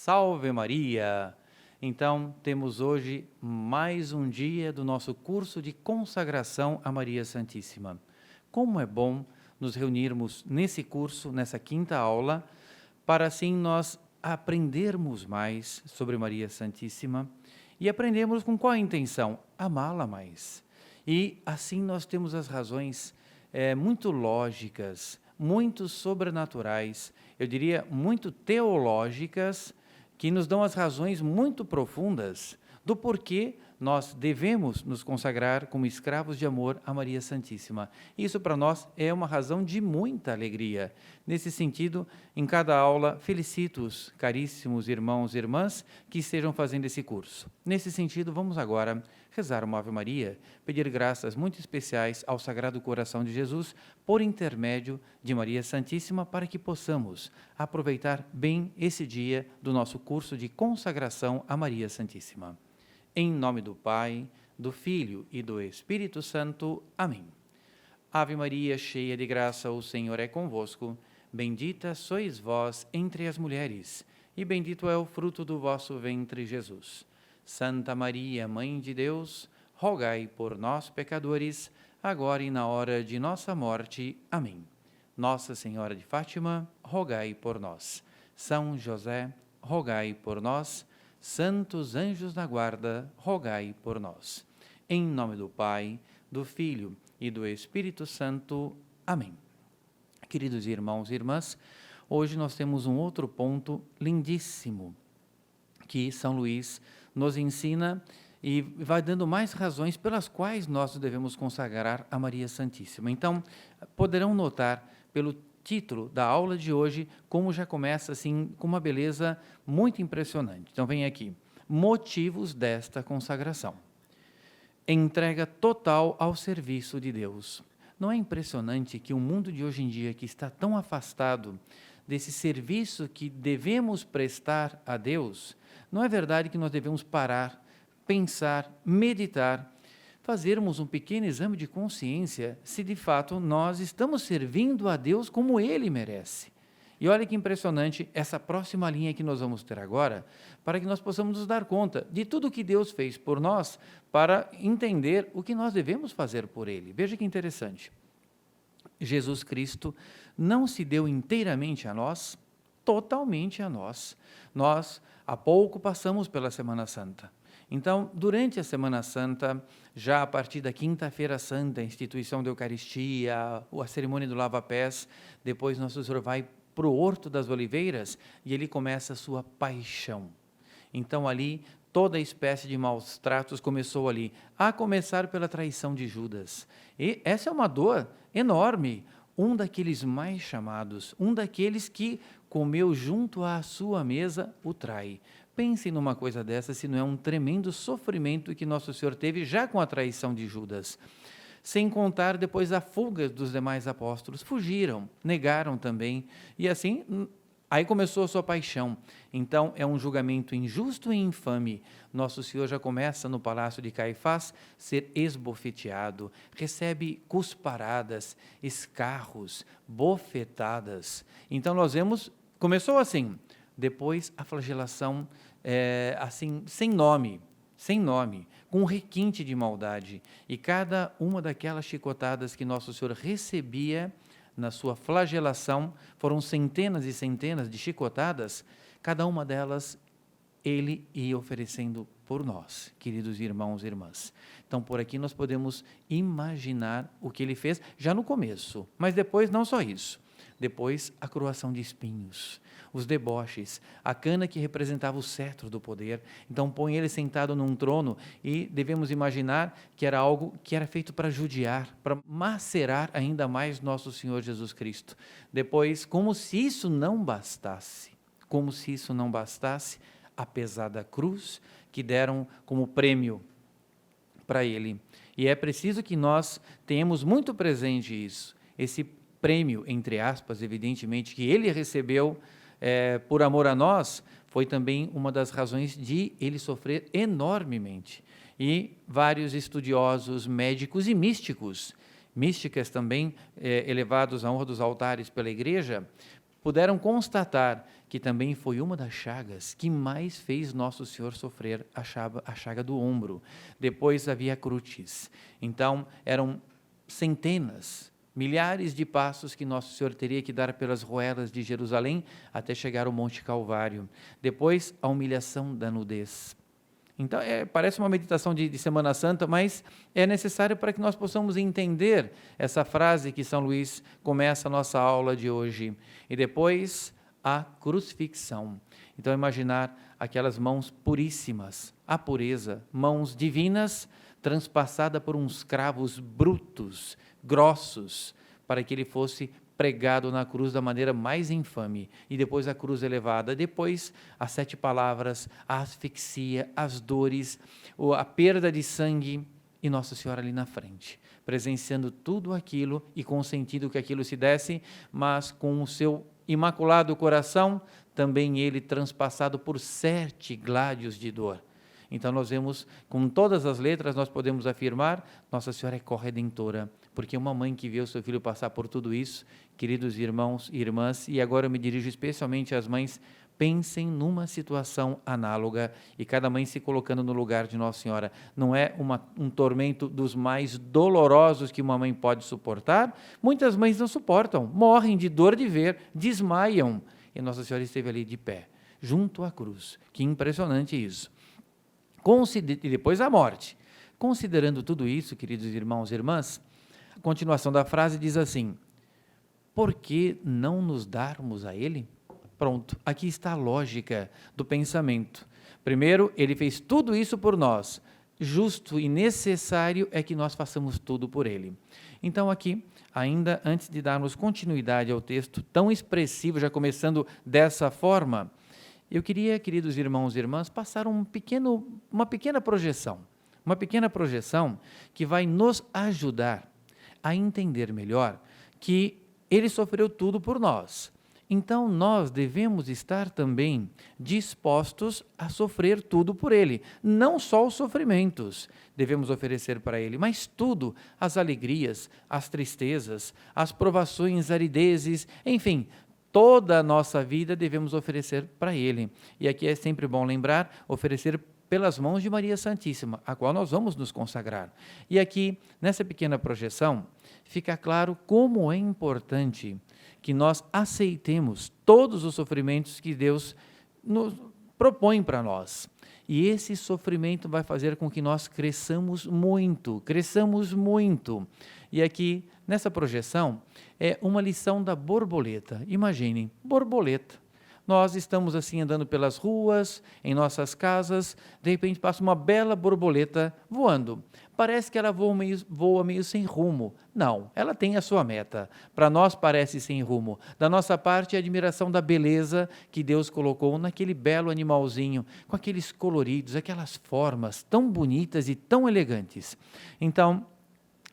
Salve Maria! Então, temos hoje mais um dia do nosso curso de consagração a Maria Santíssima. Como é bom nos reunirmos nesse curso, nessa quinta aula, para assim nós aprendermos mais sobre Maria Santíssima e aprendemos com qual intenção? Amá-la mais. E assim nós temos as razões muito lógicas, muito sobrenaturais, eu diria muito teológicas, que nos dão as razões muito profundas do porquê nós devemos nos consagrar como escravos de amor a Maria Santíssima. Isso para nós é uma razão de muita alegria. Nesse sentido, em cada aula, felicito os caríssimos irmãos e irmãs que estejam fazendo esse curso. Nesse sentido, vamos agora rezar uma Ave Maria, pedir graças muito especiais ao Sagrado Coração de Jesus, por intermédio de Maria Santíssima, para que possamos aproveitar bem esse dia do nosso curso de consagração a Maria Santíssima. Em nome do Pai, do Filho e do Espírito Santo. Amém. Ave Maria, cheia de graça, o Senhor é convosco. Bendita sois vós entre as mulheres, e bendito é o fruto do vosso ventre, Jesus. Santa Maria, Mãe de Deus, rogai por nós, pecadores, agora e na hora de nossa morte. Amém. Nossa Senhora de Fátima, rogai por nós. São José, rogai por nós. Santos anjos da guarda, rogai por nós. Em nome do Pai, do Filho e do Espírito Santo. Amém. Queridos irmãos e irmãs, hoje nós temos um outro ponto lindíssimo que São Luís nos ensina e vai dando mais razões pelas quais nós devemos consagrar a Maria Santíssima. Então, poderão notar pelo título da aula de hoje, como já começa assim com uma beleza muito impressionante. Então vem aqui, motivos desta consagração. Entrega total ao serviço de Deus. Não é impressionante que o mundo de hoje em dia, que está tão afastado desse serviço que devemos prestar a Deus, não é verdade que nós devemos parar, pensar, meditar, fazermos um pequeno exame de consciência se de fato nós estamos servindo a Deus como Ele merece. E olha que impressionante essa próxima linha que nós vamos ter agora, para que nós possamos nos dar conta de tudo o que Deus fez por nós, para entender o que nós devemos fazer por Ele. Veja que interessante. Jesus Cristo não se deu inteiramente a nós, totalmente a nós. Nós, há pouco, passamos pela Semana Santa. Então, durante a Semana Santa, já a partir da Quinta-feira Santa, a instituição da Eucaristia, a cerimônia do lava-pés, depois Nosso Senhor vai para o Horto das Oliveiras e ele começa a sua paixão. Então, ali, toda a espécie de maus tratos começou ali, a começar pela traição de Judas. E essa é uma dor enorme. Um daqueles mais chamados, um daqueles que comeu junto à sua mesa, o trai. Pensem numa coisa dessa, se não é um tremendo sofrimento que Nosso Senhor teve já com a traição de Judas. Sem contar depois a fuga dos demais apóstolos. Fugiram, negaram também. E assim, aí começou a sua paixão. Então, é um julgamento injusto e infame. Nosso Senhor já começa no palácio de Caifás ser esbofeteado, recebe cusparadas, escarros, bofetadas. Então, nós vemos, começou assim, depois a flagelação, assim, sem nome, com um requinte de maldade. E cada uma daquelas chicotadas que Nosso Senhor recebia na sua flagelação, foram centenas e centenas de chicotadas, cada uma delas ele ia oferecendo por nós, queridos irmãos e irmãs. Então, por aqui nós podemos imaginar o que ele fez já no começo, mas depois não só isso. Depois, a coroação de espinhos, os deboches, a cana que representava o cetro do poder. Então, põe ele sentado num trono e devemos imaginar que era algo que era feito para judiar, para macerar ainda mais nosso Senhor Jesus Cristo. Depois, como se isso não bastasse, a pesada cruz que deram como prêmio para ele. E é preciso que nós tenhamos muito presente isso, esse prêmio, entre aspas, evidentemente, que ele recebeu por amor a nós, foi também uma das razões de ele sofrer enormemente. E vários estudiosos, médicos e místicas também, elevados à honra dos altares pela Igreja, puderam constatar que também foi uma das chagas que mais fez Nosso Senhor sofrer, a chaga do ombro. Depois havia a crucis. Então, eram centenas, milhares de passos que Nosso Senhor teria que dar pelas ruelas de Jerusalém até chegar ao Monte Calvário. Depois, a humilhação da nudez. Então, parece uma meditação de Semana Santa, mas é necessário para que nós possamos entender essa frase que São Luís começa a nossa aula de hoje. E depois, a crucifixão. Então, imaginar aquelas mãos puríssimas, a pureza, mãos divinas, transpassada por uns cravos brutos, grossos, para que ele fosse pregado na cruz da maneira mais infame, e depois a cruz elevada, depois as 7 palavras, a asfixia, as dores, a perda de sangue, e Nossa Senhora ali na frente, presenciando tudo aquilo e consentindo que aquilo se desse, mas com o seu imaculado coração, também ele transpassado por 7 gládios de dor. Então nós vemos, com todas as letras, nós podemos afirmar, Nossa Senhora é corredentora, porque uma mãe que vê o seu filho passar por tudo isso, queridos irmãos e irmãs, e agora eu me dirijo especialmente às mães, pensem numa situação análoga, e cada mãe se colocando no lugar de Nossa Senhora. Não é um tormento dos mais dolorosos que uma mãe pode suportar? Muitas mães não suportam, morrem de dor de ver, desmaiam, e Nossa Senhora esteve ali de pé, junto à cruz. Que impressionante isso. E depois a morte. Considerando tudo isso, queridos irmãos e irmãs, a continuação da frase diz assim: por que não nos darmos a Ele? Pronto, aqui está a lógica do pensamento. Primeiro, Ele fez tudo isso por nós. Justo e necessário é que nós façamos tudo por Ele. Então aqui, ainda antes de darmos continuidade ao texto tão expressivo, já começando dessa forma, eu queria, queridos irmãos e irmãs, passar uma pequena projeção que vai nos ajudar a entender melhor que Ele sofreu tudo por nós. Então, nós devemos estar também dispostos a sofrer tudo por Ele. Não só os sofrimentos devemos oferecer para Ele, mas tudo, as alegrias, as tristezas, as provações, aridezes, enfim, toda a nossa vida devemos oferecer para Ele. E aqui é sempre bom lembrar, oferecer pelas mãos de Maria Santíssima, a qual nós vamos nos consagrar. E aqui, nessa pequena projeção, fica claro como é importante que nós aceitemos todos os sofrimentos que Deus nos propõe para nós. E esse sofrimento vai fazer com que nós cresçamos muito. E aqui, nessa projeção, é uma lição da borboleta. Imaginem, borboleta. Nós estamos assim andando pelas ruas, em nossas casas, de repente passa uma bela borboleta voando. Parece que ela voa meio sem rumo. Não, ela tem a sua meta. Para nós parece sem rumo. Da nossa parte, a admiração da beleza que Deus colocou naquele belo animalzinho, com aqueles coloridos, aquelas formas tão bonitas e tão elegantes. Então,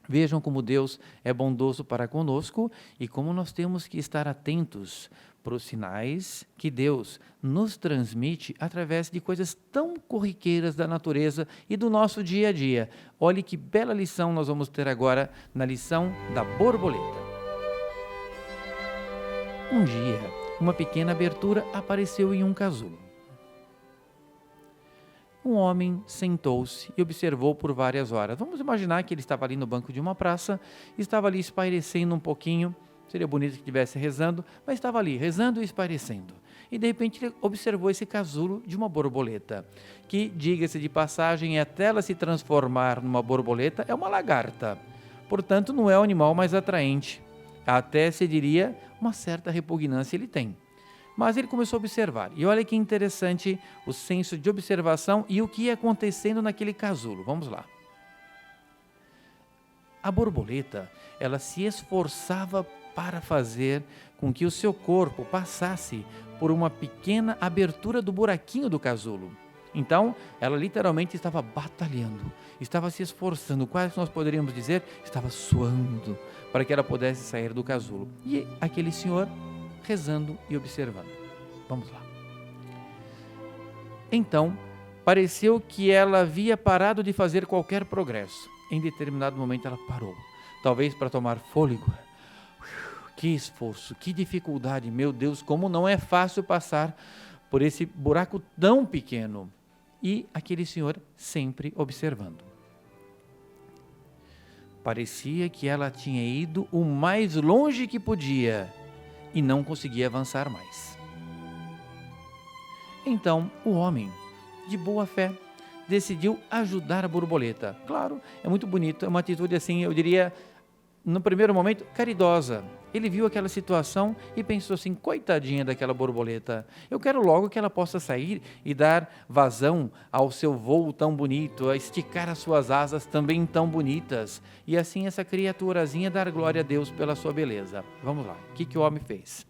vejam como Deus é bondoso para conosco e como nós temos que estar atentos para os sinais que Deus nos transmite através de coisas tão corriqueiras da natureza e do nosso dia a dia. Olhe que bela lição nós vamos ter agora na lição da borboleta. Um dia, uma pequena abertura apareceu em um casulo. Um homem sentou-se e observou por várias horas. Vamos imaginar que ele estava ali no banco de uma praça, estava ali espairecendo um pouquinho. Seria bonito que estivesse rezando, mas estava ali, rezando e espairecendo. E de repente ele observou esse casulo de uma borboleta, que, diga-se de passagem, até ela se transformar numa borboleta, é uma lagarta. Portanto, não é o animal mais atraente. Até se diria, uma certa repugnância ele tem. Mas ele começou a observar. E olha que interessante o senso de observação e o que ia acontecendo naquele casulo. Vamos lá. A borboleta, ela se esforçava para fazer com que o seu corpo passasse por uma pequena abertura do buraquinho do casulo. Então, ela literalmente estava batalhando, estava se esforçando, quase nós poderíamos dizer, estava suando, para que ela pudesse sair do casulo. E aquele senhor rezando e observando. Vamos lá. Então, pareceu que ela havia parado de fazer qualquer progresso. Em determinado momento ela parou, talvez para tomar fôlego. Que esforço, que dificuldade, meu Deus, como não é fácil passar por esse buraco tão pequeno. E aquele senhor sempre observando. Parecia que ela tinha ido o mais longe que podia e não conseguia avançar mais. Então, o homem, de boa fé, decidiu ajudar a borboleta. Claro, é muito bonito, é uma atitude assim, eu diria, no primeiro momento, caridosa. Ele viu aquela situação e pensou assim, coitadinha daquela borboleta, eu quero logo que ela possa sair e dar vazão ao seu voo tão bonito, a esticar as suas asas também tão bonitas, e assim essa criaturazinha dar glória a Deus pela sua beleza. Vamos lá, o que o homem fez?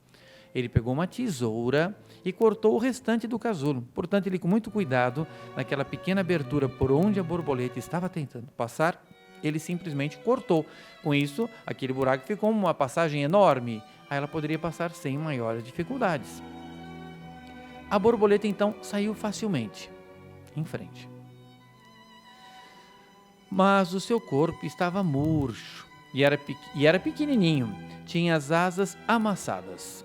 Ele pegou uma tesoura e cortou o restante do casulo. Portanto, ele com muito cuidado, naquela pequena abertura por onde a borboleta estava tentando passar, ele simplesmente cortou. Com isso, aquele buraco ficou uma passagem enorme. Aí ela poderia passar sem maiores dificuldades. A borboleta então saiu facilmente em frente. Mas o seu corpo estava murcho e era pequenininho. Tinha as asas amassadas.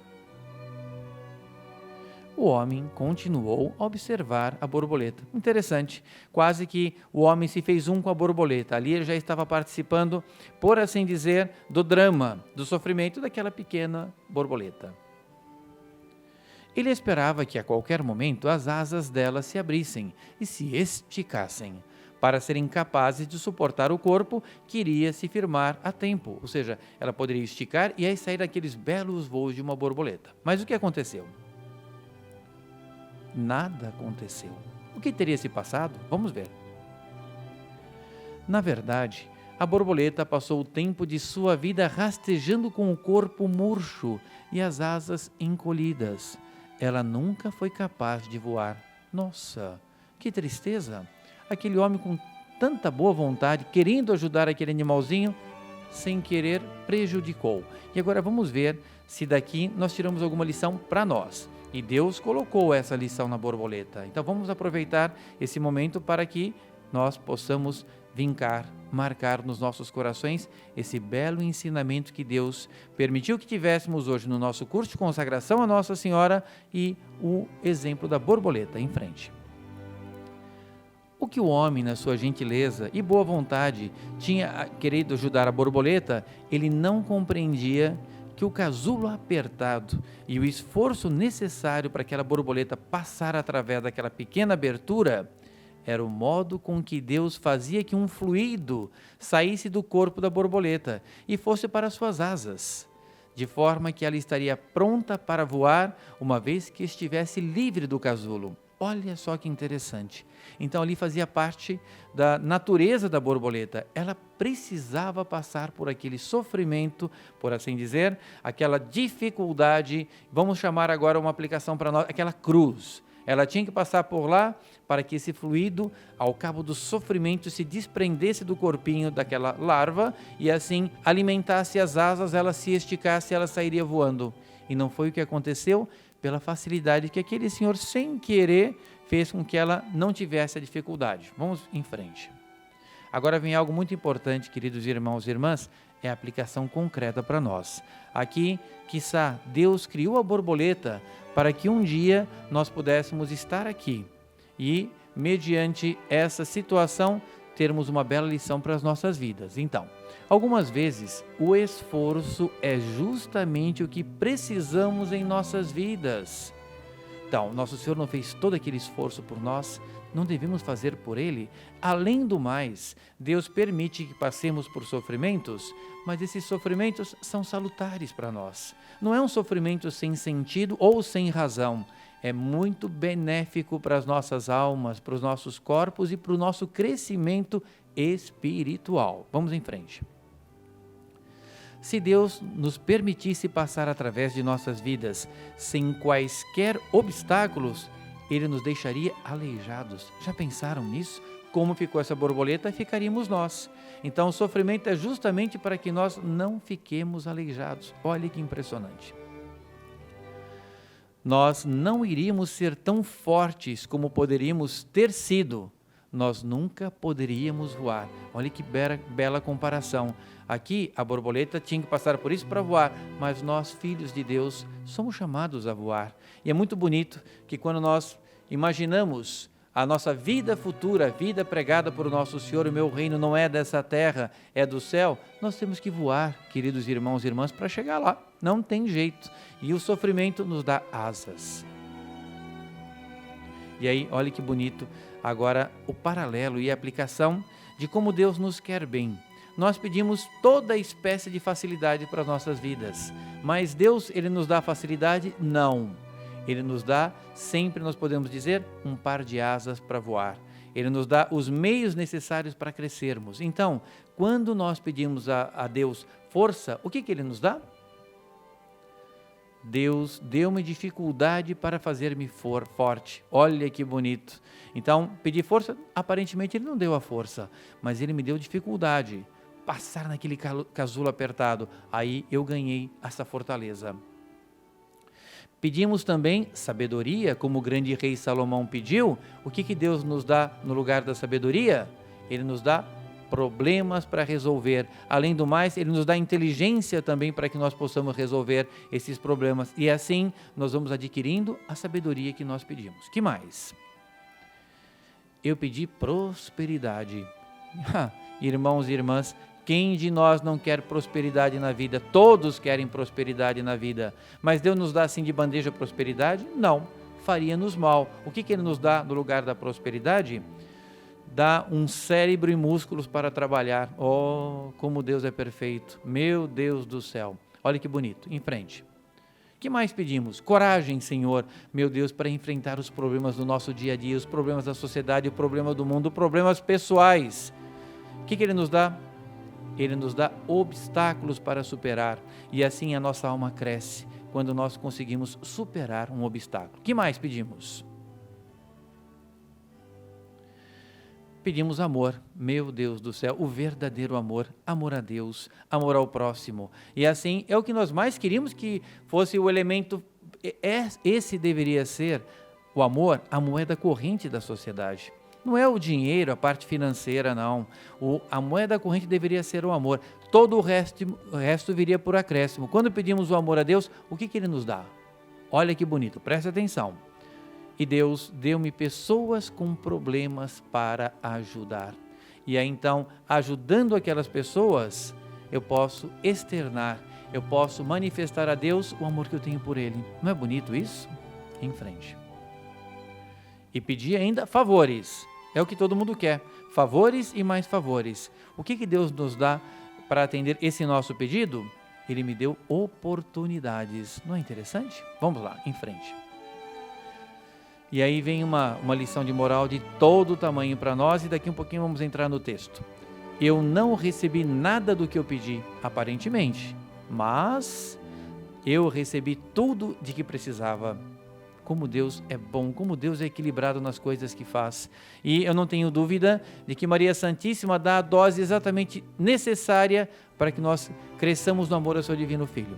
O homem continuou a observar a borboleta. Interessante, quase que o homem se fez um com a borboleta. Ali ele já estava participando, por assim dizer, do drama, do sofrimento daquela pequena borboleta. Ele esperava que a qualquer momento as asas dela se abrissem e se esticassem, para serem capazes de suportar o corpo que iria se firmar a tempo. Ou seja, ela poderia esticar e aí sair daqueles belos voos de uma borboleta. Mas o que aconteceu? Nada aconteceu. O que teria se passado? Vamos ver. Na verdade, a borboleta passou o tempo de sua vida rastejando com o corpo murcho e as asas encolhidas. Ela nunca foi capaz de voar. Nossa, que tristeza! Aquele homem com tanta boa vontade, querendo ajudar aquele animalzinho, sem querer prejudicou. E agora vamos ver se daqui nós tiramos alguma lição para nós. E Deus colocou essa lição na borboleta. Então vamos aproveitar esse momento para que nós possamos marcar nos nossos corações esse belo ensinamento que Deus permitiu que tivéssemos hoje no nosso curso de consagração a Nossa Senhora e o exemplo da borboleta em frente. O que o homem, na sua gentileza e boa vontade, tinha querido ajudar a borboleta, ele não compreendia que o casulo apertado e o esforço necessário para aquela borboleta passar através daquela pequena abertura era o modo com que Deus fazia que um fluido saísse do corpo da borboleta e fosse para suas asas, de forma que ela estaria pronta para voar uma vez que estivesse livre do casulo. Olha só que interessante. Então ali fazia parte da natureza da borboleta. Ela precisava passar por aquele sofrimento, por assim dizer, aquela dificuldade, vamos chamar agora uma aplicação para nós, aquela cruz. Ela tinha que passar por lá para que esse fluido, ao cabo do sofrimento, se desprendesse do corpinho daquela larva e assim alimentasse as asas, ela se esticasse e ela sairia voando. E não foi o que aconteceu? Pela facilidade que aquele senhor, sem querer, fez com que ela não tivesse a dificuldade. Vamos em frente. Agora vem algo muito importante, queridos irmãos e irmãs, é a aplicação concreta para nós. Aqui, quiçá, Deus criou a borboleta para que um dia nós pudéssemos estar aqui e, mediante essa situação, termos uma bela lição para as nossas vidas. Então, algumas vezes, o esforço é justamente o que precisamos em nossas vidas. Então, nosso Senhor não fez todo aquele esforço por nós, não devemos fazer por Ele? Além do mais, Deus permite que passemos por sofrimentos, mas esses sofrimentos são salutares para nós. Não é um sofrimento sem sentido ou sem razão. É muito benéfico para as nossas almas, para os nossos corpos e para o nosso crescimento espiritual. Vamos em frente. Se Deus nos permitisse passar através de nossas vidas sem quaisquer obstáculos, Ele nos deixaria aleijados. Já pensaram nisso? Como ficou essa borboleta, ficaríamos nós. Então o sofrimento é justamente para que nós não fiquemos aleijados. Olha que impressionante. Nós não iríamos ser tão fortes como poderíamos ter sido nós nunca poderíamos voar. Olha que bela comparação. Aqui, a borboleta tinha que passar por isso para voar, mas nós, filhos de Deus, somos chamados a voar. E é muito bonito que quando nós imaginamos a nossa vida futura, a vida pregada por nosso Senhor, o meu reino não é dessa terra, é do céu, nós temos que voar, queridos irmãos e irmãs, para chegar lá. Não tem jeito. E o sofrimento nos dá asas. E aí, olha que bonito, agora o paralelo e a aplicação de como Deus nos quer bem. Nós pedimos toda espécie de facilidade para as nossas vidas, mas Deus, Ele nos dá facilidade? Não. Ele nos dá, sempre nós podemos dizer, um par de asas para voar. Ele nos dá os meios necessários para crescermos. Então, quando nós pedimos a Deus força, o que Ele nos dá? Deus deu-me dificuldade para fazer-me forte. Olha que bonito. Então, pedir força, aparentemente Ele não deu a força, mas Ele me deu dificuldade. Passar naquele casulo apertado, aí eu ganhei essa fortaleza. Pedimos também sabedoria, como o grande rei Salomão pediu. O que Deus nos dá no lugar da sabedoria? Ele nos dá problemas para resolver. Além do mais, Ele nos dá inteligência também para que nós possamos resolver esses problemas. E assim, nós vamos adquirindo a sabedoria que nós pedimos. Que mais? Eu pedi prosperidade. Irmãos e irmãs, quem de nós não quer prosperidade na vida? Todos querem prosperidade na vida. Mas Deus nos dá assim de bandeja prosperidade? Não, faria-nos mal. O que Ele nos dá no lugar da prosperidade? Dá um cérebro e músculos para trabalhar. Oh, como Deus é perfeito. Meu Deus do céu. Olha que bonito. Em frente. O que mais pedimos? Coragem, Senhor, meu Deus, para enfrentar os problemas do nosso dia a dia, os problemas da sociedade, o problema do mundo, problemas pessoais. O que Ele nos dá? Ele nos dá obstáculos para superar. E assim a nossa alma cresce, quando nós conseguimos superar um obstáculo. O que mais pedimos? Pedimos amor, meu Deus do céu, o verdadeiro amor, amor a Deus, amor ao próximo. E assim é o que nós mais queríamos que fosse o elemento, esse deveria ser o amor, a moeda corrente da sociedade. Não é o dinheiro, a parte financeira, não. A moeda corrente deveria ser o amor. Todo o resto viria por acréscimo. Quando pedimos o amor a Deus, o que Ele nos dá? Olha que bonito, preste atenção. E Deus deu-me pessoas com problemas para ajudar. E aí então, ajudando aquelas pessoas, eu posso externar, eu posso manifestar a Deus o amor que eu tenho por Ele. Não é bonito isso? Em frente. E pedir ainda favores. É o que todo mundo quer. Favores e mais favores. O que Deus nos dá para atender esse nosso pedido? Ele me deu oportunidades. Não é interessante? Vamos lá, em frente. E aí vem uma lição de moral de todo tamanho para nós, e daqui um pouquinho vamos entrar no texto. Eu não recebi nada do que eu pedi, aparentemente, mas eu recebi tudo de que precisava. Como Deus é bom, como Deus é equilibrado nas coisas que faz. E eu não tenho dúvida de que Maria Santíssima dá a dose exatamente necessária para que nós cresçamos no amor ao seu divino Filho.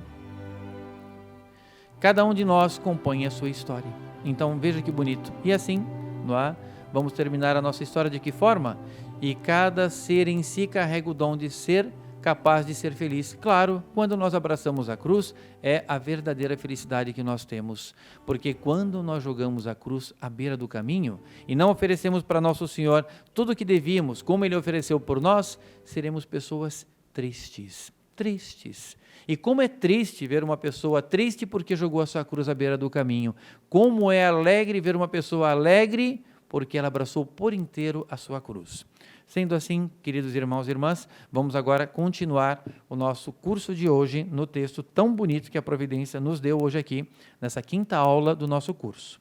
Cada um de nós compõe a sua história. Então veja que bonito. E assim, não é? Vamos terminar a nossa história de que forma? E cada ser em si carrega o dom de ser capaz de ser feliz. Claro, quando nós abraçamos a cruz, é a verdadeira felicidade que nós temos. Porque quando nós jogamos a cruz à beira do caminho e não oferecemos para Nosso Senhor tudo o que devíamos, como Ele ofereceu por nós, seremos pessoas tristes. Tristes. E como é triste ver uma pessoa triste porque jogou a sua cruz à beira do caminho. Como é alegre ver uma pessoa alegre porque ela abraçou por inteiro a sua cruz. Sendo assim, queridos irmãos e irmãs, vamos agora continuar o nosso curso de hoje no texto tão bonito que a Providência nos deu hoje aqui, nessa quinta aula do nosso curso.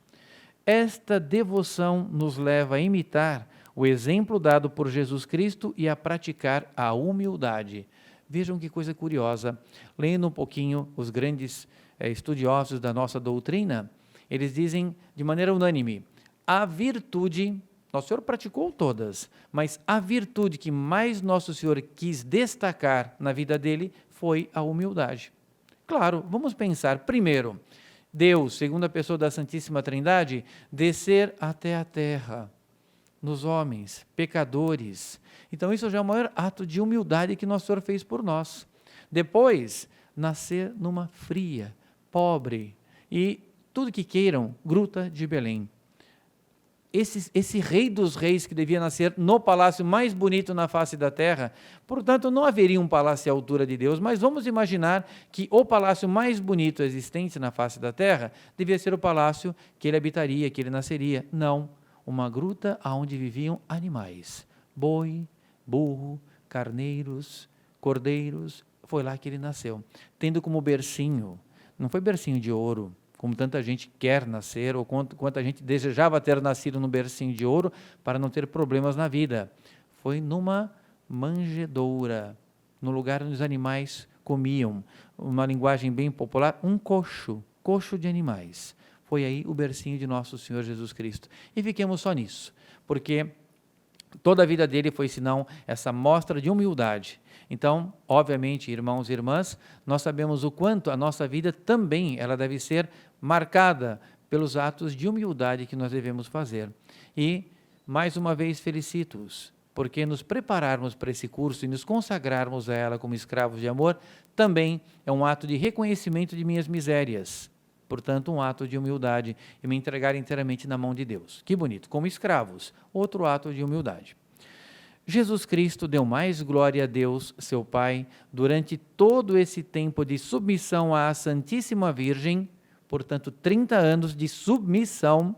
Esta devoção nos leva a imitar o exemplo dado por Jesus Cristo e a praticar a humildade. Vejam que coisa curiosa, lendo um pouquinho os grandes estudiosos da nossa doutrina, eles dizem de maneira unânime, a virtude, Nosso Senhor praticou todas, mas a virtude que mais Nosso Senhor quis destacar na vida dele foi a humildade. Claro, vamos pensar, primeiro, Deus, segunda pessoa da Santíssima Trindade, descer até a terra, nos homens, pecadores. Então isso já é o maior ato de humildade que Nosso Senhor fez por nós. Depois, nascer numa fria, pobre e tudo que queiram, gruta de Belém. Esse rei dos reis que devia nascer no palácio mais bonito na face da terra, portanto não haveria um palácio à altura de Deus, mas vamos imaginar que o palácio mais bonito existente na face da terra devia ser o palácio que ele habitaria, que ele nasceria. Não, uma gruta onde viviam animais, boi, burro, carneiros, cordeiros, foi lá que ele nasceu, tendo como bercinho, não foi bercinho de ouro, como tanta gente quer nascer, ou quanta gente desejava ter nascido no bercinho de ouro para não ter problemas na vida. Foi numa manjedoura, no lugar onde os animais comiam, uma linguagem bem popular, um coxo de animais. Foi aí o bercinho de nosso Senhor Jesus Cristo. E fiquemos só nisso, porque toda a vida dele foi, senão, essa mostra de humildade. Então, obviamente, irmãos e irmãs, nós sabemos o quanto a nossa vida também ela deve ser marcada pelos atos de humildade que nós devemos fazer. E, mais uma vez, felicito-os, porque nos prepararmos para esse curso e nos consagrarmos a ela como escravos de amor, também é um ato de reconhecimento de minhas misérias. Portanto, um ato de humildade e me entregar inteiramente na mão de Deus. Que bonito, como escravos, outro ato de humildade. Jesus Cristo deu mais glória a Deus, seu Pai, durante todo esse tempo de submissão à Santíssima Virgem, portanto, 30 anos de submissão,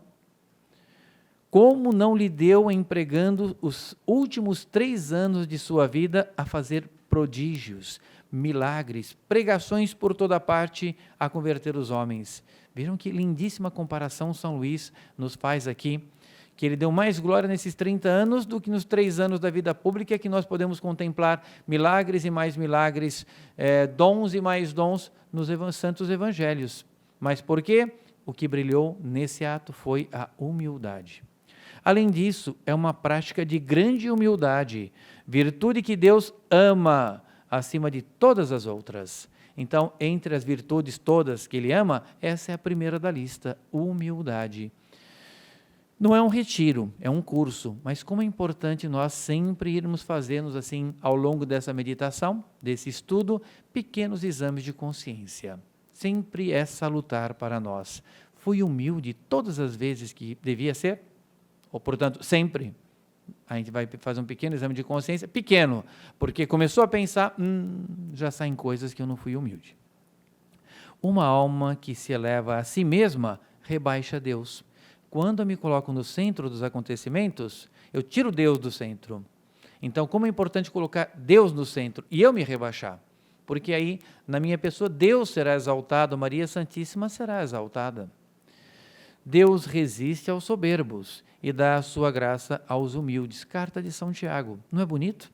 como não lhe deu empregando os últimos 3 anos de sua vida a fazer prodígios, milagres, pregações por toda parte a converter os homens. Viram que lindíssima comparação São Luís nos faz aqui, que ele deu mais glória nesses 30 anos do que nos 3 anos da vida pública, que nós podemos contemplar milagres e mais milagres, dons e mais dons nos santos evangelhos. Mas por quê? O que brilhou nesse ato foi a humildade. Além disso, é uma prática de grande humildade, virtude que Deus ama acima de todas as outras. Então, entre as virtudes todas que Ele ama, essa é a primeira da lista, humildade. Não é um retiro, é um curso, mas como é importante nós sempre irmos fazendo assim, ao longo dessa meditação, desse estudo, pequenos exames de consciência. Sempre é salutar para nós. Fui humilde todas as vezes que devia ser? Ou, portanto, sempre? A gente vai fazer um pequeno exame de consciência, pequeno, porque começou a pensar, já saem coisas que eu não fui humilde. Uma alma que se eleva a si mesma, rebaixa Deus. Quando eu me coloco no centro dos acontecimentos, eu tiro Deus do centro. Então, como é importante colocar Deus no centro e eu me rebaixar? Porque aí, na minha pessoa, Deus será exaltado, Maria Santíssima será exaltada. Deus resiste aos soberbos e dá a sua graça aos humildes. Carta de São Tiago. Não é bonito?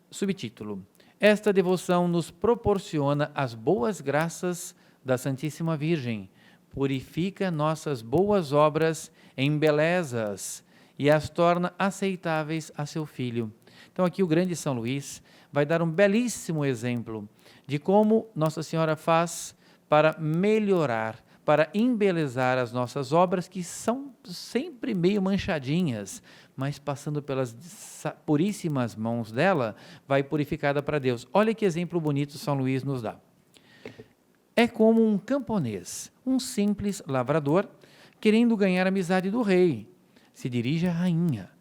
Subtítulo. Esta devoção nos proporciona as boas graças da Santíssima Virgem, purifica nossas boas obras, embeleza-as e as torna aceitáveis a seu Filho. Então aqui o grande São Luís vai dar um belíssimo exemplo de como Nossa Senhora faz para melhorar, para embelezar as nossas obras, que são sempre meio manchadinhas, mas passando pelas puríssimas mãos dela, vai purificada para Deus. Olha que exemplo bonito São Luís nos dá. É como um camponês, um simples lavrador, querendo ganhar a amizade do rei. Se dirige à rainha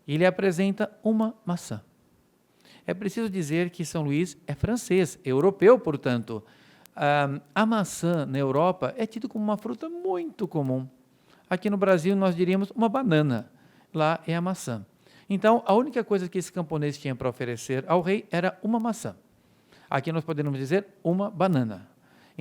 e lhe apresenta uma maçã. É preciso dizer que São Luís é francês, europeu, portanto. A maçã na Europa é tida como uma fruta muito comum. Aqui no Brasil nós diríamos uma banana, lá é a maçã. Então a única coisa que esse camponês tinha para oferecer ao rei era uma maçã. Aqui nós podemos dizer uma banana.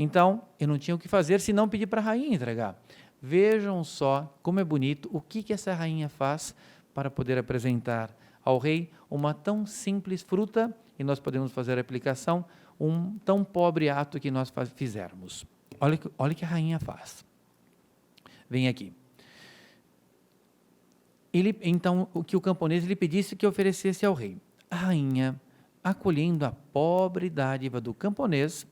Então, eu não tinha o que fazer se não pedir para a rainha entregar. Vejam só como é bonito o que essa rainha faz para poder apresentar ao rei uma tão simples fruta, e nós podemos fazer a aplicação, um tão pobre ato que nós fizermos. Olha o que a rainha faz. Vem aqui. Então, o que o camponês lhe pedisse que oferecesse ao rei. A rainha, acolhendo a pobre dádiva do camponês,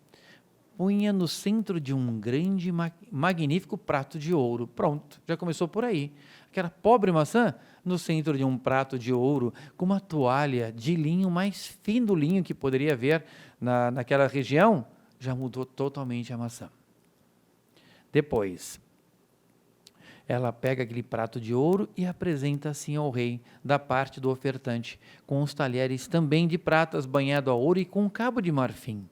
punha no centro de um grande, magnífico prato de ouro. Pronto, já começou por aí. Aquela pobre maçã no centro de um prato de ouro, com uma toalha de linho, mais fino linho que poderia haver naquela região, já mudou totalmente a maçã. Depois, ela pega aquele prato de ouro e apresenta assim ao rei, da parte do ofertante, com os talheres também de pratas banhado a ouro e com um cabo de marfim.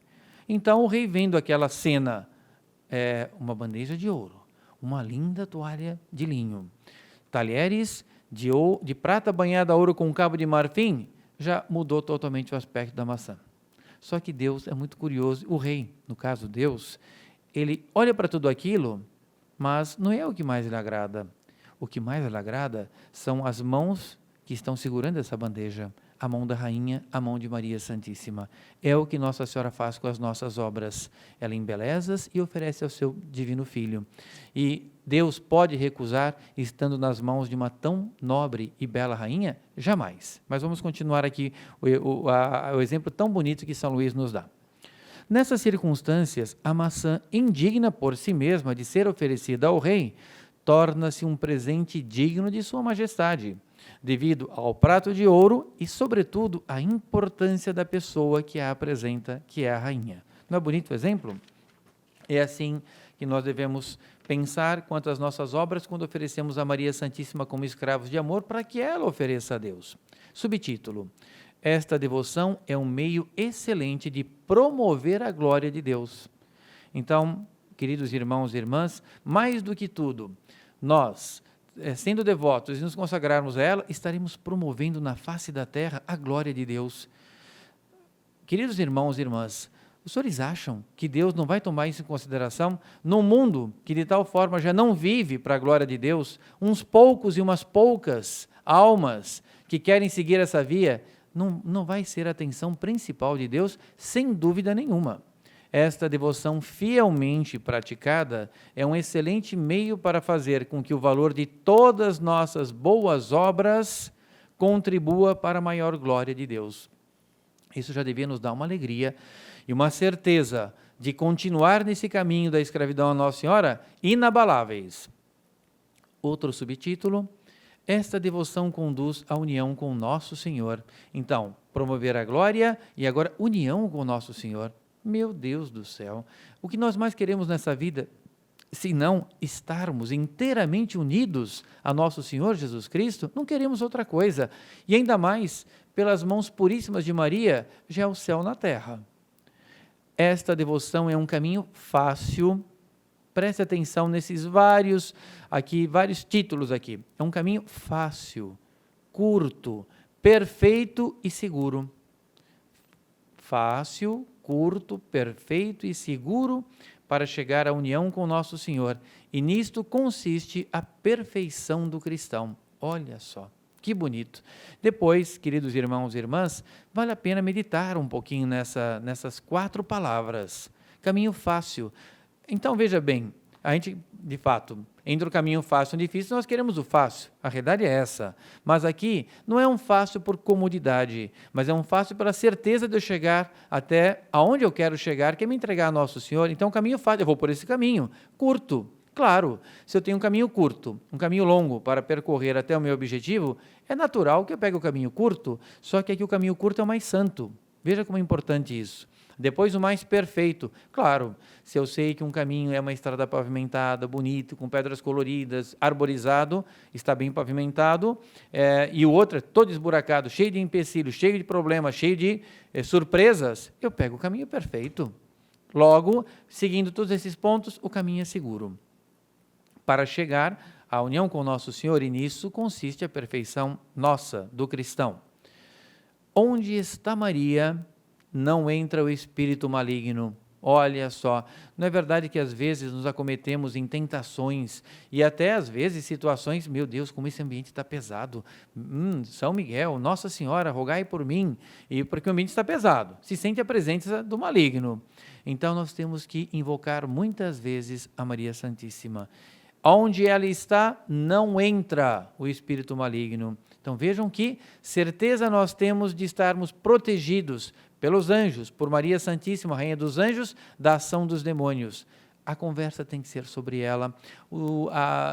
Então o rei, vendo aquela cena, uma bandeja de ouro, uma linda toalha de linho, talheres de prata banhada a ouro com um cabo de marfim, já mudou totalmente o aspecto da maçã. Só que Deus é muito curioso, o rei, no caso Deus, ele olha para tudo aquilo, mas não é o que mais lhe agrada. O que mais lhe agrada são as mãos que estão segurando essa bandeja, a mão da rainha, a mão de Maria Santíssima. É o que Nossa Senhora faz com as nossas obras. Ela embeleza e oferece ao seu divino Filho. E Deus pode recusar estando nas mãos de uma tão nobre e bela rainha? Jamais. Mas vamos continuar aqui o exemplo tão bonito que São Luís nos dá. Nessas circunstâncias, a maçã, indigna por si mesma de ser oferecida ao rei, torna-se um presente digno de sua majestade, devido ao prato de ouro e, sobretudo, à importância da pessoa que a apresenta, que é a rainha. Não é bonito o exemplo? É assim que nós devemos pensar quanto às nossas obras quando oferecemos a Maria Santíssima como escravos de amor para que ela ofereça a Deus. Subtítulo: esta devoção é um meio excelente de promover a glória de Deus. Então, queridos irmãos e irmãs, mais do que tudo, nós, sendo devotos e nos consagrarmos a ela, estaremos promovendo na face da terra a glória de Deus. Queridos irmãos e irmãs, os senhores acham que Deus não vai tomar isso em consideração num mundo que de tal forma já não vive para a glória de Deus, uns poucos e umas poucas almas que querem seguir essa via, não vai ser a atenção principal de Deus, sem dúvida nenhuma. Esta devoção fielmente praticada é um excelente meio para fazer com que o valor de todas nossas boas obras contribua para a maior glória de Deus. Isso já devia nos dar uma alegria e uma certeza de continuar nesse caminho da escravidão a Nossa Senhora inabaláveis. Outro subtítulo: esta devoção conduz à união com Nosso Senhor. Então, promover a glória e agora união com Nosso Senhor. Meu Deus do céu, o que nós mais queremos nessa vida, se não estarmos inteiramente unidos a Nosso Senhor Jesus Cristo, não queremos outra coisa. E ainda mais, pelas mãos puríssimas de Maria, já é o céu na terra. Esta devoção é um caminho fácil. Preste atenção nesses vários títulos aqui. É um caminho fácil, curto, perfeito e seguro. Fácil, curto, perfeito e seguro para chegar à união com Nosso Senhor. E nisto consiste a perfeição do cristão. Olha só, que bonito. Depois, queridos irmãos e irmãs, vale a pena meditar um pouquinho nessas 4 palavras. Caminho fácil. Então, veja bem, a gente, de fato, entre o caminho fácil e o difícil, nós queremos o fácil. A realidade é essa. Mas aqui, não é um fácil por comodidade, mas é um fácil pela certeza de eu chegar até aonde eu quero chegar, que é me entregar a Nosso Senhor. Então, o caminho fácil, eu vou por esse caminho, curto. Claro, se eu tenho um caminho curto, um caminho longo para percorrer até o meu objetivo, é natural que eu pegue o caminho curto, só que aqui o caminho curto é o mais santo. Veja como é importante isso. Depois o mais perfeito. Claro, se eu sei que um caminho é uma estrada pavimentada, bonito, com pedras coloridas, arborizado, está bem pavimentado, e o outro é todo esburacado, cheio de empecilhos, cheio de problemas, cheio de surpresas, eu pego o caminho perfeito. Logo, seguindo todos esses pontos, o caminho é seguro. Para chegar à união com Nosso Senhor, e nisso consiste a perfeição nossa, do cristão. Onde está Maria, não entra o espírito maligno. Olha só, não é verdade que às vezes nos acometemos em tentações e até às vezes situações, meu Deus, como esse ambiente está pesado. São Miguel, Nossa Senhora, rogai por mim, e porque o ambiente está pesado, se sente a presença do maligno. Então nós temos que invocar muitas vezes a Maria Santíssima. Onde ela está, não entra o espírito maligno. Então vejam que certeza nós temos de estarmos protegidos pelos anjos, por Maria Santíssima, Rainha dos Anjos, da ação dos demônios. A conversa tem que ser sobre ela,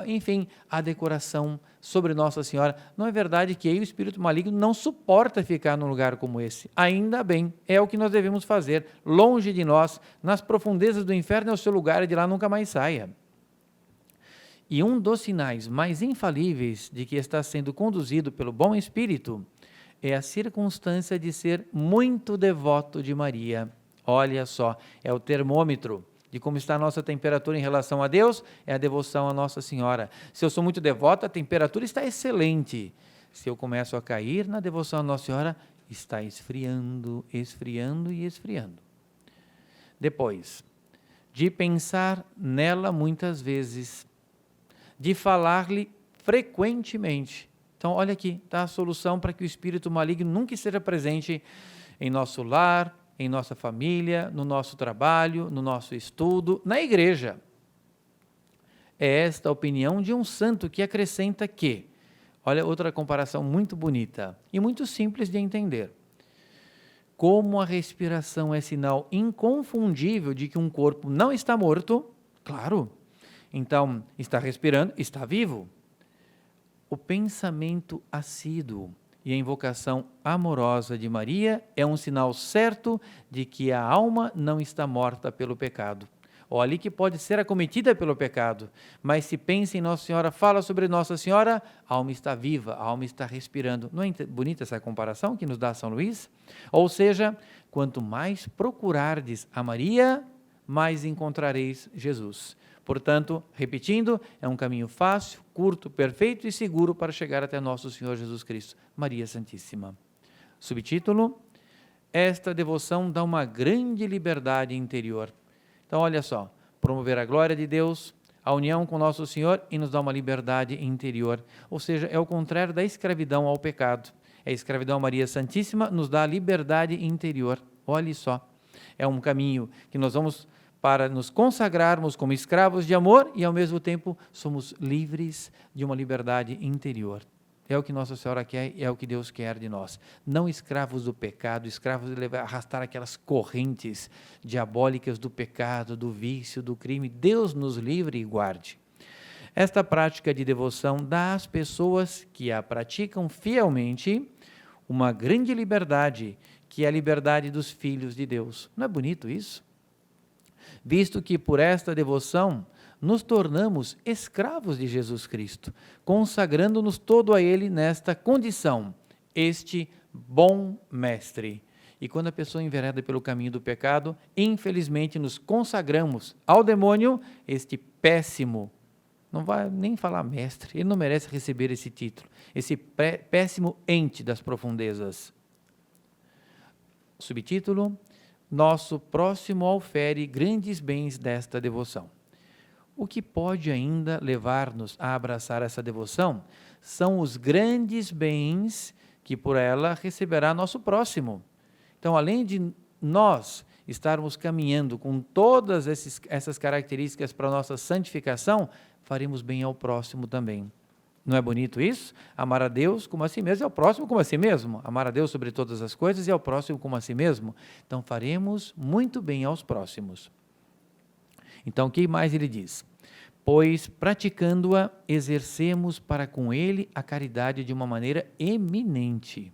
enfim, a decoração sobre Nossa Senhora. Não é verdade que o espírito maligno não suporta ficar num lugar como esse? Ainda bem, é o que nós devemos fazer, longe de nós, nas profundezas do inferno é o seu lugar e de lá nunca mais saia. E um dos sinais mais infalíveis de que está sendo conduzido pelo bom espírito é a circunstância de ser muito devoto de Maria. Olha só, é o termômetro de como está a nossa temperatura em relação a Deus, é a devoção a Nossa Senhora. Se eu sou muito devoto, a temperatura está excelente. Se eu começo a cair na devoção a Nossa Senhora, está esfriando, esfriando e esfriando. Depois, de pensar nela muitas vezes, de falar-lhe frequentemente. Então, olha aqui, está a solução para que o espírito maligno nunca esteja presente em nosso lar, em nossa família, no nosso trabalho, no nosso estudo, na igreja. É esta a opinião de um santo que acrescenta que, olha outra comparação muito bonita e muito simples de entender. Como a respiração é sinal inconfundível de que um corpo não está morto, claro, então está respirando, está vivo. O pensamento assíduo e a invocação amorosa de Maria é um sinal certo de que a alma não está morta pelo pecado. Olha que pode ser acometida pelo pecado, mas se pensa em Nossa Senhora, fala sobre Nossa Senhora, a alma está viva, a alma está respirando. Não é bonita essa comparação que nos dá São Luís? Ou seja, quanto mais procurardes a Maria, mais encontrareis Jesus. Portanto, repetindo, é um caminho fácil, curto, perfeito e seguro para chegar até nosso Senhor Jesus Cristo. Maria Santíssima. Subtítulo: esta devoção dá uma grande liberdade interior. Então, olha só, promover a glória de Deus, a união com nosso Senhor e nos dá uma liberdade interior. Ou seja, é o contrário da escravidão ao pecado. A escravidão a Maria Santíssima nos dá a liberdade interior. Olhe só, é um caminho que nós vamos para nos consagrarmos como escravos de amor e, ao mesmo tempo, somos livres de uma liberdade interior. É o que Nossa Senhora quer e é o que Deus quer de nós. Não escravos do pecado, escravos de arrastar aquelas correntes diabólicas do pecado, do vício, do crime. Deus nos livre e guarde. Esta prática de devoção dá às pessoas que a praticam fielmente uma grande liberdade, que é a liberdade dos filhos de Deus. Não é bonito isso? Visto que por esta devoção nos tornamos escravos de Jesus Cristo, consagrando-nos todo a Ele nesta condição, este bom mestre. E quando a pessoa envereda pelo caminho do pecado, infelizmente nos consagramos ao demônio, este péssimo, não vai nem falar mestre, ele não merece receber esse título, esse péssimo ente das profundezas. Subtítulo: nosso próximo aufere grandes bens desta devoção. O que pode ainda levar-nos a abraçar essa devoção são os grandes bens que por ela receberá nosso próximo. Então, além de nós estarmos caminhando com todas essas características para a nossa santificação, faremos bem ao próximo também. Não é bonito isso? Amar a Deus como a si mesmo e ao próximo como a si mesmo. Amar a Deus sobre todas as coisas e ao próximo como a si mesmo. Então faremos muito bem aos próximos. Então o que mais ele diz? Pois praticando-a, exercemos para com ele a caridade de uma maneira eminente,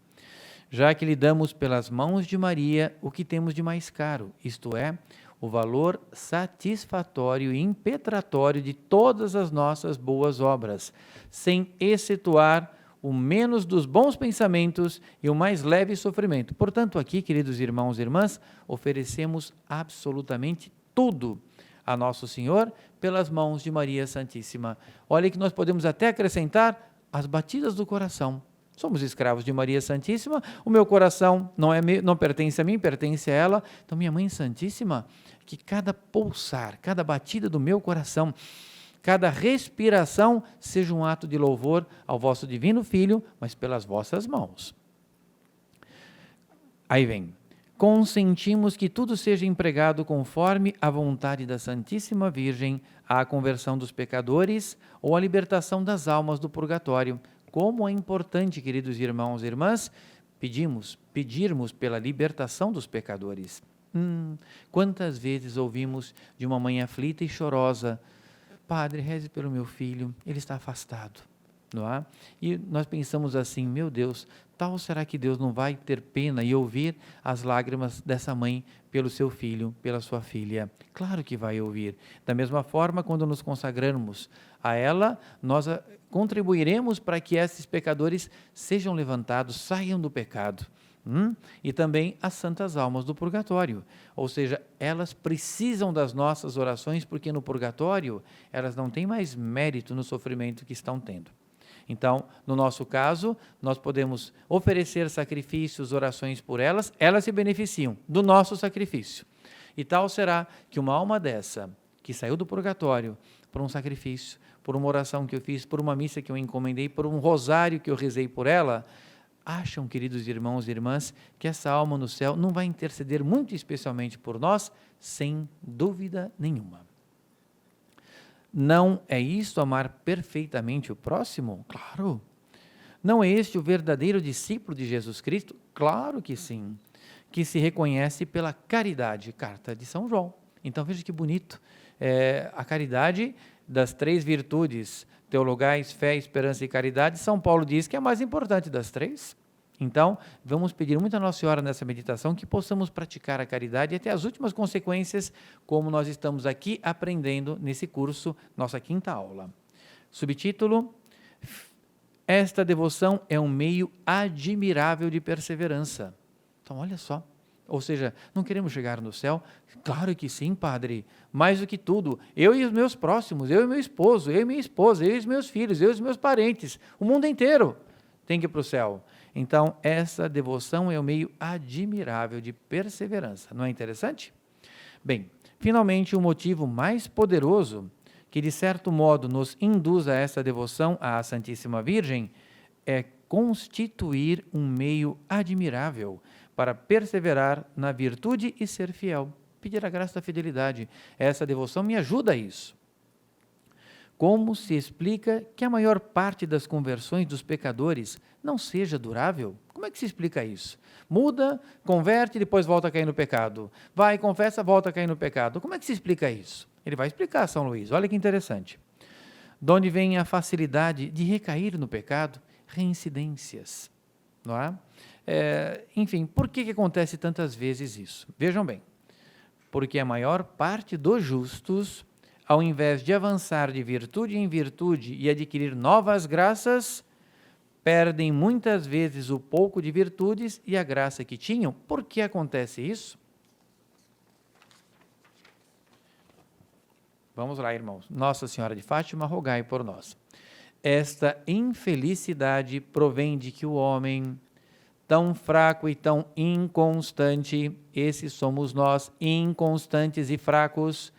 já que lhe damos pelas mãos de Maria o que temos de mais caro, isto é, o valor satisfatório e impetratório de todas as nossas boas obras, sem excetuar o menos dos bons pensamentos e o mais leve sofrimento. Portanto, aqui, queridos irmãos e irmãs, oferecemos absolutamente tudo a Nosso Senhor pelas mãos de Maria Santíssima. Olha que nós podemos até acrescentar as batidas do coração. Somos escravos de Maria Santíssima, o meu coração não pertence a mim, pertence a ela. Então, minha Mãe Santíssima, que cada pulsar, cada batida do meu coração, cada respiração seja um ato de louvor ao vosso divino Filho, mas pelas vossas mãos. Aí vem, consentimos que tudo seja empregado conforme a vontade da Santíssima Virgem, à conversão dos pecadores ou à libertação das almas do purgatório. Como é importante, queridos irmãos e irmãs, pedirmos pela libertação dos pecadores. Quantas vezes ouvimos de uma mãe aflita e chorosa: Padre, reze pelo meu filho, ele está afastado. Não é? E nós pensamos assim: meu Deus, tal será que Deus não vai ter pena e ouvir as lágrimas dessa mãe pelo seu filho, pela sua filha? Claro que vai ouvir. Da mesma forma, quando nos consagrarmos a ela, nós contribuiremos para que esses pecadores sejam levantados, saiam do pecado. E também as santas almas do purgatório, ou seja, elas precisam das nossas orações, porque no purgatório elas não têm mais mérito no sofrimento que estão tendo. Então, no nosso caso, nós podemos oferecer sacrifícios, orações por elas, elas se beneficiam do nosso sacrifício. E tal será que uma alma dessa, que saiu do purgatório por um sacrifício, por uma oração que eu fiz, por uma missa que eu encomendei, por um rosário que eu rezei por ela, acham, queridos irmãos e irmãs, que essa alma no céu não vai interceder muito especialmente por nós? Sem dúvida nenhuma. Não é isto amar perfeitamente o próximo? Claro. Não é este o verdadeiro discípulo de Jesus Cristo? Claro que sim. Que se reconhece pela caridade, carta de São João. Então veja que bonito. A caridade das 3 virtudes, teologais, fé, esperança e caridade, São Paulo diz que é a mais importante das 3. Então, vamos pedir muito a Nossa Senhora nessa meditação que possamos praticar a caridade até as últimas consequências, como nós estamos aqui aprendendo nesse curso, nossa 5ª aula. Subtítulo: esta devoção é um meio admirável de perseverança. Então, olha só. Ou seja, não queremos chegar no céu? Claro que sim, Padre. Mais do que tudo, eu e os meus próximos, eu e meu esposo, eu e minha esposa, eu e os meus filhos, eu e os meus parentes, o mundo inteiro tem que ir para o céu. Então, essa devoção é um meio admirável de perseverança. Não é interessante? Bem, finalmente, o motivo mais poderoso que, de certo modo, nos induz a essa devoção à Santíssima Virgem é constituir um meio admirável para perseverar na virtude e ser fiel. Pedir a graça da fidelidade. Essa devoção me ajuda a isso. Como se explica que a maior parte das conversões dos pecadores não seja durável? Como é que se explica isso? Muda, converte, depois volta a cair no pecado. Vai, confessa, volta a cair no pecado. Como é que se explica isso? Ele vai explicar, São Luís. Olha que interessante. De onde vem a facilidade de recair no pecado? Reincidências. Não é? Enfim, por que acontece tantas vezes isso? Vejam bem. Porque a maior parte dos justos, ao invés de avançar de virtude em virtude e adquirir novas graças, perdem muitas vezes o pouco de virtudes e a graça que tinham. Por que acontece isso? Vamos lá, irmãos. Nossa Senhora de Fátima, rogai por nós. Esta infelicidade provém de que o homem, tão fraco e tão inconstante, esses somos nós, inconstantes e fracos,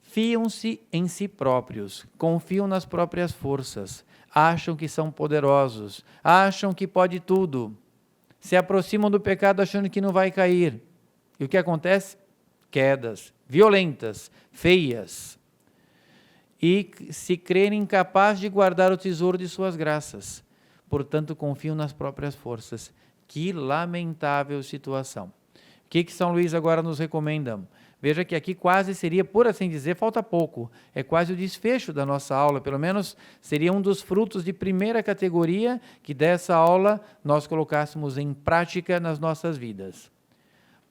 fiam-se em si próprios, confiam nas próprias forças, acham que são poderosos, acham que pode tudo, se aproximam do pecado achando que não vai cair. E o que acontece? Quedas violentas, feias. E se crerem incapazes de guardar o tesouro de suas graças. Portanto, confiam nas próprias forças. Que lamentável situação. O que São Luís agora nos recomenda? Veja que aqui quase seria, por assim dizer, falta pouco. É quase o desfecho da nossa aula, pelo menos seria um dos frutos de primeira categoria que dessa aula nós colocássemos em prática nas nossas vidas.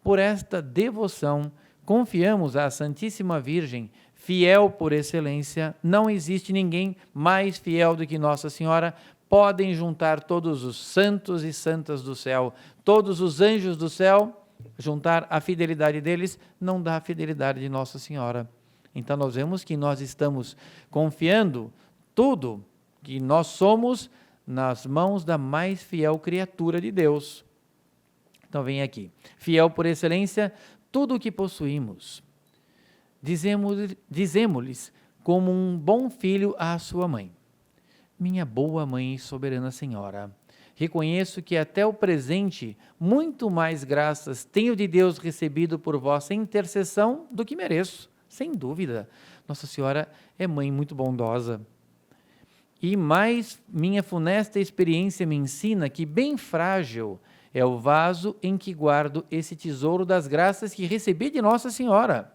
Por esta devoção, confiamos à Santíssima Virgem, fiel por excelência, não existe ninguém mais fiel do que Nossa Senhora. Podem juntar todos os santos e santas do céu, todos os anjos do céu, juntar a fidelidade deles, não dá a fidelidade de Nossa Senhora. Então nós vemos que nós estamos confiando tudo que nós somos nas mãos da mais fiel criatura de Deus. Então vem aqui, fiel por excelência, tudo o que possuímos. Dizemos-lhes como um bom filho à sua mãe: minha boa mãe e soberana Senhora, reconheço que até o presente muito mais graças tenho de Deus recebido por vossa intercessão do que mereço, sem dúvida. Nossa Senhora é mãe muito bondosa. E mais minha funesta experiência me ensina que bem frágil é o vaso em que guardo esse tesouro das graças que recebi de Nossa Senhora,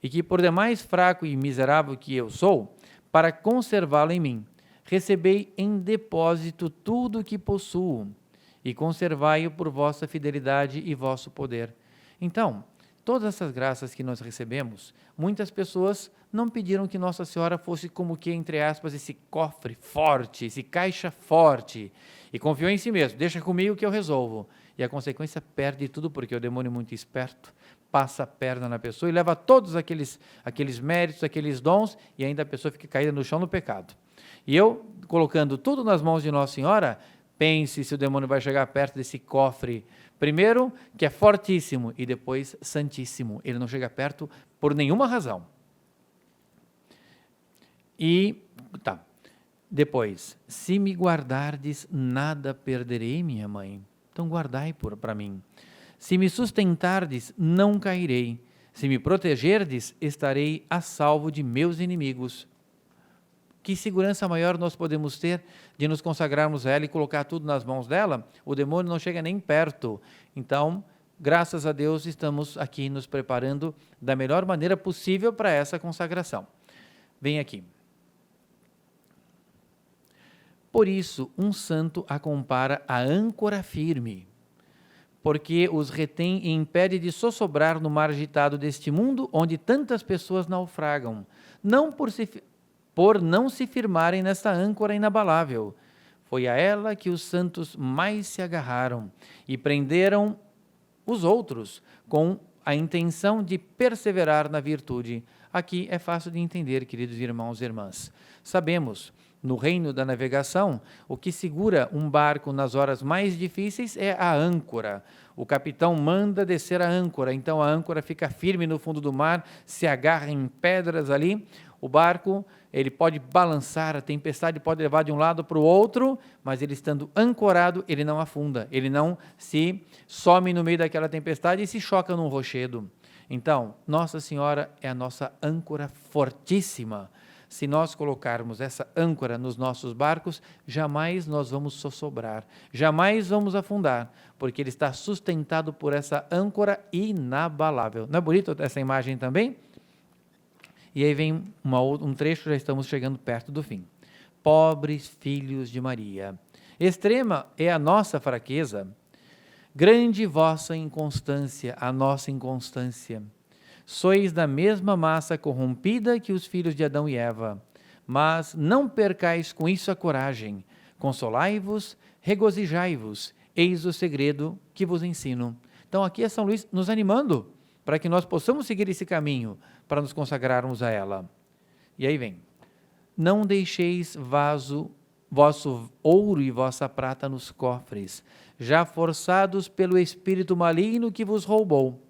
e que, por demais fraco e miserável que eu sou, para conservá-lo em mim, recebei em depósito tudo o que possuo, e conservai-o por vossa fidelidade e vosso poder. Então, todas essas graças que nós recebemos, muitas pessoas não pediram que Nossa Senhora fosse como que, entre aspas, esse cofre forte, esse caixa forte, e confiou em si mesmo, deixa comigo que eu resolvo. E a consequência, perde tudo, porque o demônio é muito esperto, passa a perna na pessoa e leva todos aqueles méritos, aqueles dons, e ainda a pessoa fica caída no chão no pecado. E eu, colocando tudo nas mãos de Nossa Senhora, pense se o demônio vai chegar perto desse cofre, primeiro, que é fortíssimo, e depois santíssimo. Ele não chega perto por nenhuma razão. E, tá, depois, se me guardardes, nada perderei, minha mãe. Então guardai para mim. Se me sustentardes, não cairei. Se me protegerdes, estarei a salvo de meus inimigos. Que segurança maior nós podemos ter de nos consagrarmos a ela e colocar tudo nas mãos dela? O demônio não chega nem perto. Então, graças a Deus, estamos aqui nos preparando da melhor maneira possível para essa consagração. Vem aqui. Por isso, um santo a compara à âncora firme, porque os retém e impede de sossobrar no mar agitado deste mundo, onde tantas pessoas naufragam, não por não se firmarem nesta âncora inabalável. Foi a ela que os santos mais se agarraram e prenderam os outros com a intenção de perseverar na virtude. Aqui é fácil de entender, queridos irmãos e irmãs. Sabemos, no reino da navegação, o que segura um barco nas horas mais difíceis é a âncora. O capitão manda descer a âncora, então a âncora fica firme no fundo do mar, se agarra em pedras ali. O barco, ele pode balançar, a tempestade pode levar de um lado para o outro, mas ele estando ancorado, ele não afunda, ele não se some no meio daquela tempestade e se choca num rochedo. Então, Nossa Senhora é a nossa âncora fortíssima. Se nós colocarmos essa âncora nos nossos barcos, jamais nós vamos sossobrar, jamais vamos afundar, porque ele está sustentado por essa âncora inabalável. Não é bonito essa imagem também? E aí vem um trecho, já estamos chegando perto do fim. Pobres filhos de Maria, extrema é a nossa fraqueza, grande vossa inconstância, a nossa inconstância. Sois da mesma massa corrompida que os filhos de Adão e Eva, mas não percais com isso a coragem. Consolai-vos, regozijai-vos, eis o segredo que vos ensino. Então aqui é São Luís nos animando para que nós possamos seguir esse caminho, para nos consagrarmos a ela. E aí vem, não deixeis vosso ouro e vossa prata nos cofres, já forçados pelo espírito maligno que vos roubou.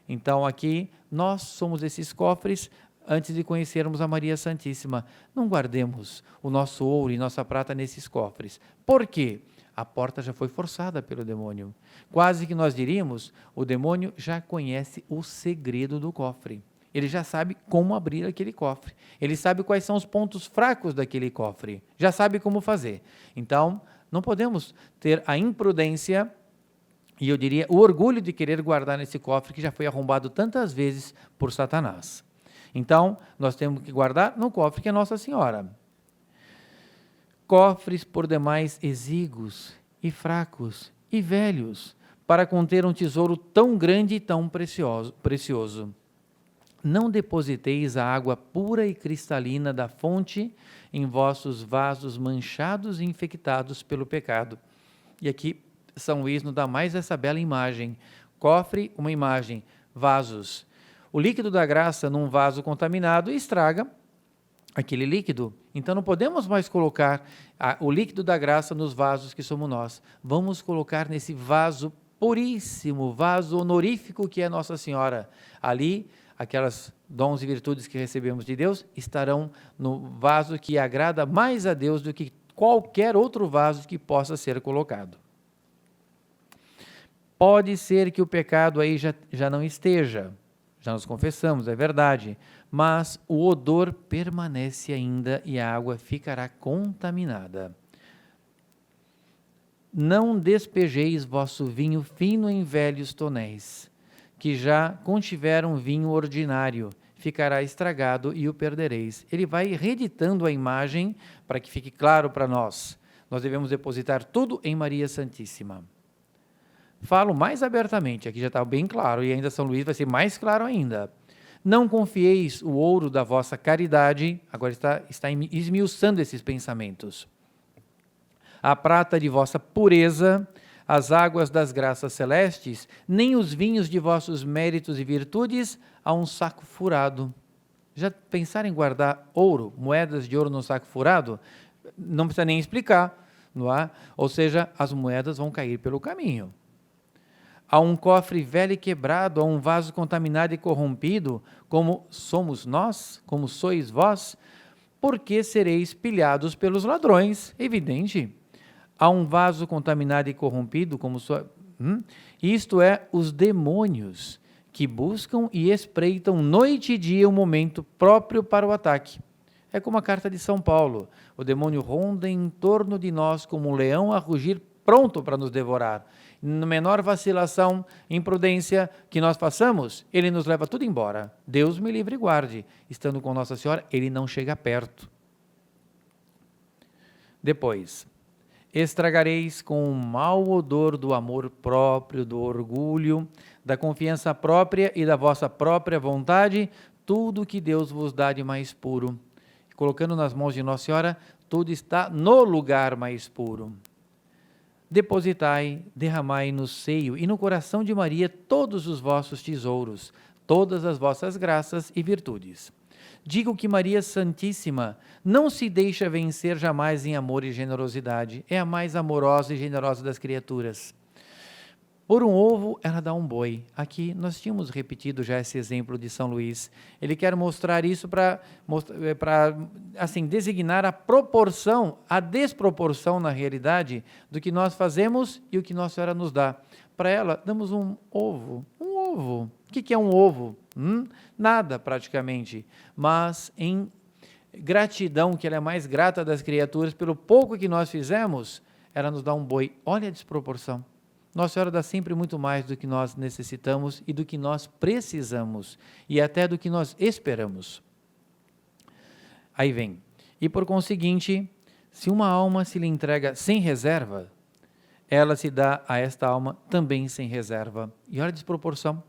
Então aqui, nós somos esses cofres antes de conhecermos a Maria Santíssima. Não guardemos o nosso ouro e nossa prata nesses cofres. Por quê? A porta já foi forçada pelo demônio. Quase que nós diríamos, o demônio já conhece o segredo do cofre. Ele já sabe como abrir aquele cofre. Ele sabe quais são os pontos fracos daquele cofre. Já sabe como fazer. Então, não podemos ter a imprudência e eu diria o orgulho de querer guardar nesse cofre que já foi arrombado tantas vezes por Satanás. Então, nós temos que guardar no cofre que é Nossa Senhora. Cofres por demais exíguos e fracos e velhos, para conter um tesouro tão grande e tão precioso. Não depositeis a água pura e cristalina da fonte em vossos vasos manchados e infectados pelo pecado. E aqui São Luís nos dá mais essa bela imagem. Cofre, uma imagem, vasos. O líquido da graça num vaso contaminado estraga aquele líquido. Então não podemos mais colocar o líquido da graça nos vasos que somos nós. Vamos colocar nesse vaso puríssimo, vaso honorífico que é Nossa Senhora. Ali, aquelas dons e virtudes que recebemos de Deus estarão no vaso que agrada mais a Deus do que qualquer outro vaso que possa ser colocado. Pode ser que o pecado aí já não esteja, já nos confessamos, é verdade, mas o odor permanece ainda e a água ficará contaminada. não despejeis vosso vinho fino em velhos tonéis, que já contiveram vinho ordinário, ficará estragado e o perdereis. Ele vai reeditando a imagem para que fique claro para nós. Nós devemos depositar tudo em Maria Santíssima. Falo mais abertamente, aqui já está bem claro, e ainda São Luís vai ser mais claro ainda. Não confieis o ouro da vossa caridade, agora está esmiuçando esses pensamentos. A prata de vossa pureza, as águas das graças celestes, nem os vinhos de vossos méritos e virtudes a um saco furado. Já pensaram em guardar ouro, moedas de ouro num saco furado? Não precisa nem explicar, não é? Ou seja, as moedas vão cair pelo caminho. A um cofre velho e quebrado, a um vaso contaminado e corrompido, como somos nós, como sois vós, porque sereis pilhados pelos ladrões, evidente. A um vaso contaminado e corrompido, como isto é, os demônios, que buscam e espreitam noite e dia o momento próprio para o ataque. É como a carta de São Paulo, o demônio ronda em torno de nós como um leão a rugir, pronto para nos devorar. Na menor vacilação, imprudência que nós façamos, ele nos leva tudo embora. Deus me livre e guarde. Estando com Nossa Senhora, ele não chega perto. Depois, estragareis com o mau odor do amor próprio, do orgulho, da confiança própria e da vossa própria vontade, tudo que Deus vos dá de mais puro. Colocando nas mãos de Nossa Senhora, tudo está no lugar mais puro. Depositai, derramai no seio e no coração de Maria todos os vossos tesouros, todas as vossas graças e virtudes. Digo que Maria Santíssima não se deixa vencer jamais em amor e generosidade, é a mais amorosa e generosa das criaturas. Por um ovo, ela dá um boi. Aqui nós tínhamos repetido já esse exemplo de São Luís. Ele quer mostrar isso para assim, designar a proporção, a desproporção na realidade do que nós fazemos e o que Nossa Senhora nos dá. Para ela, damos um ovo. Um ovo. O que é um ovo? Nada, praticamente. Mas em gratidão, que ela é mais grata das criaturas, pelo pouco que nós fizemos, ela nos dá um boi. Olha a desproporção. Nossa Senhora dá sempre muito mais do que nós necessitamos e do que nós precisamos, e até do que nós esperamos. Aí vem, e por conseguinte, se uma alma se lhe entrega sem reserva, ela se dá a esta alma também sem reserva. E olha a desproporção.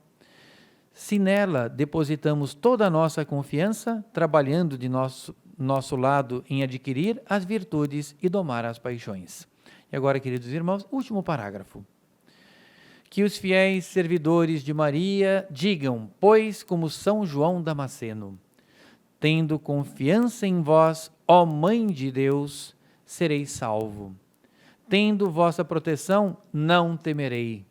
Se nela depositamos toda a nossa confiança, trabalhando de nosso lado em adquirir as virtudes e domar as paixões. E agora, queridos irmãos, último parágrafo. Que os fiéis servidores de Maria digam, pois, como São João Damasceno, tendo confiança em vós, ó Mãe de Deus, serei salvo. Tendo vossa proteção, não temerei.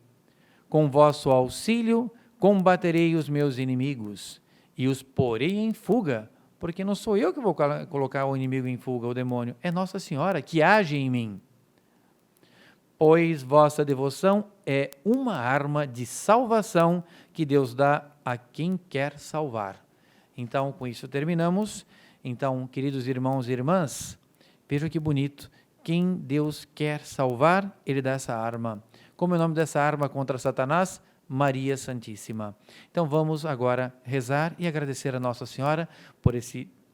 Com vosso auxílio, combaterei os meus inimigos e os porei em fuga, porque não sou eu que vou colocar o inimigo em fuga, o demônio, é Nossa Senhora que age em mim. Pois vossa devoção é uma arma de salvação que Deus dá a quem quer salvar. Então, com isso terminamos. Então, queridos irmãos e irmãs, vejam que bonito. Quem Deus quer salvar, Ele dá essa arma. Como é o nome dessa arma contra Satanás? Maria Santíssima. Então, vamos agora rezar e agradecer a Nossa Senhora por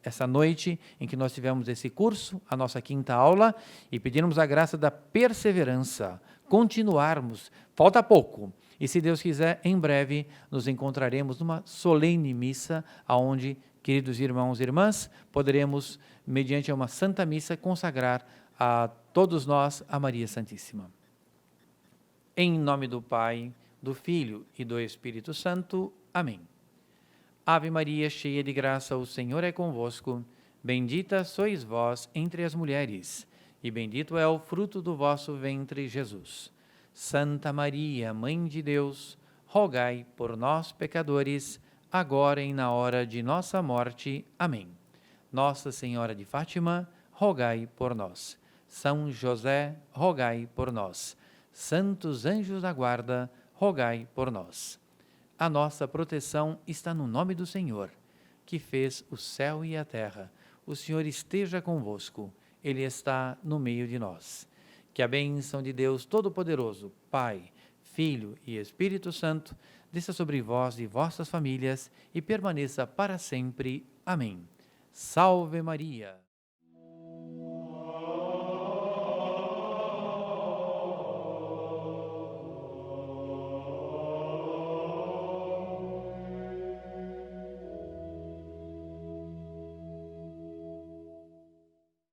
essa noite em que nós tivemos esse curso, a nossa quinta aula, e pedimos a graça da perseverança, continuarmos, falta pouco, e se Deus quiser, em breve nos encontraremos numa solene missa, onde, queridos irmãos e irmãs, poderemos, mediante uma santa missa, consagrar a todos nós a Maria Santíssima. Em nome do Pai, do Filho e do Espírito Santo. Amém. Ave Maria, cheia de graça, o Senhor é convosco. Bendita sois vós entre as mulheres, e bendito é o fruto do vosso ventre, Jesus. Santa Maria, Mãe de Deus, rogai por nós, pecadores, agora e na hora de nossa morte. Amém. Nossa Senhora de Fátima, rogai por nós. São José, rogai por nós. Santos anjos da guarda, rogai por nós. A nossa proteção está no nome do Senhor, que fez o céu e a terra. O Senhor esteja convosco, Ele está no meio de nós. Que a bênção de Deus Todo-Poderoso, Pai, Filho e Espírito Santo, desça sobre vós e vossas famílias e permaneça para sempre. Amém. Salve Maria!